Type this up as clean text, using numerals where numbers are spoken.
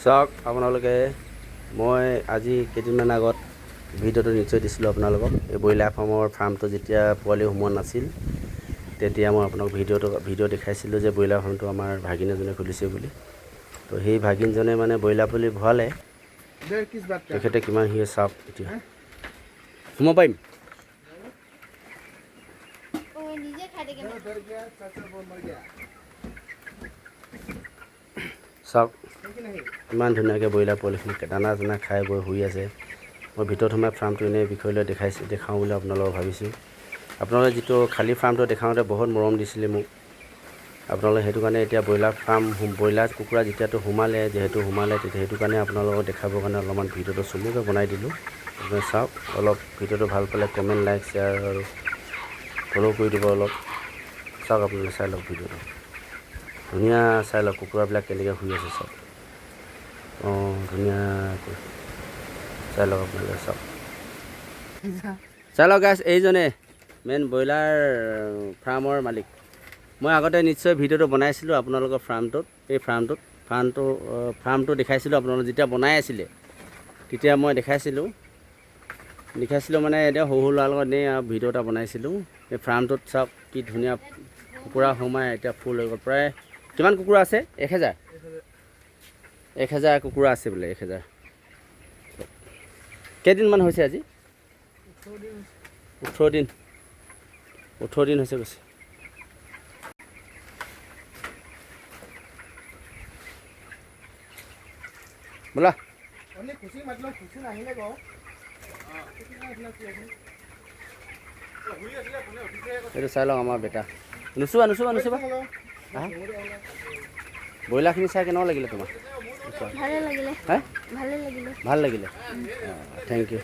চাওক আপোনালোকে মই আজি কেইদিনমান আগত ভিডিঅ'টো নিশ্চয় দিছিলোঁ আপোনালোকক এই ব্ৰইলাৰ ফাৰ্মটো যেতিয়া পোৱালি সোমোৱা নাছিল তেতিয়া মই আপোনাক ভিডিঅ' দেখাইছিলোঁ যে ব্ৰইলাৰ ফাৰ্মটো আমাৰ ভাগিন এজনে খুলিছে বুলি। তো সেই ভাগিনজনে মানে ব্ৰইলাৰ পুলি ভৰালে, তেখেতে কিমান সিয়ে চাওক এতিয়া সোমাব পাৰিম। চাওক ইমান ধুনীয়াকৈ ব্ৰইলাৰ পোৱালিখিনি দানা চানা খাই বৈ শুই আছে। মই ভিতৰত সোমাই ফাৰ্মটো এনেই বিষয় লৈ দেখাওঁ বুলি আপোনালোকক ভাবিছোঁ। আপোনালোকে যিটো খালী ফাৰ্মটো দেখাওঁতে বহুত মৰম দিছিলে মোক, আপোনালোকে সেইটো কাৰণে এতিয়া ব্ৰইলাৰ কুকুৰা যেতিয়াতো যিহেতু সোমালে তেতিয়া সেইটো কাৰণে আপোনালোকক দেখাবৰ কাৰণে অলপমান ভিডিঅ'টো চমুকৈ বনাই দিলোঁ। আপোনালোকে চাওক, অলপ ভিডিঅ'টো ভাল পালে কমেণ্ট, লাইক, শ্বেয়াৰ আৰু ফ'ল' কৰি দিব অলপ। চাওক আপোনালোকে চাই লওক ভিডিঅ'টো, ধুনীয়া চাই লওক কুকুৰাবিলাক কেনেকৈ শুই আছে চাওক। ধুনীয়াকৈ চাই লওক আপোনালোকে চাই লওক গাইছ, এইজনে মেইন ব্ৰইলাৰ ফাৰ্মৰ মালিক। মই আগতে নিশ্চয় ভিডিঅ'টো বনাইছিলোঁ আপোনালোকৰ এই ফাৰ্মটো দেখাইছিলোঁ। আপোনালোকে যেতিয়া বনাই আছিলে তেতিয়া মই দেখাইছিলোঁ মানে এতিয়া সৰু ল'ৰাৰ লগত এনেই ভিডিঅ' এটা বনাইছিলোঁ। এই ফাৰ্মটোত চাওক কি ধুনীয়া কুকুৰা সোমাই এতিয়া ফুল হৈ গ'ল। প্ৰায় কিমান কুকুৰা আছে? 1000 কুকুৰা আছে বোলে। 1000 কেইদিনমান হৈছে আজি? 18 দিন হৈছে কৈছে। बोला এইটো চাই লওক আমাৰ বেটা। নুচুবা ব্ৰইলাৰখিনি চাই কেনেকুৱা লাগিলে তোমাৰ? ভালে লাগিলে। ভাল লাগিলে। Thank U.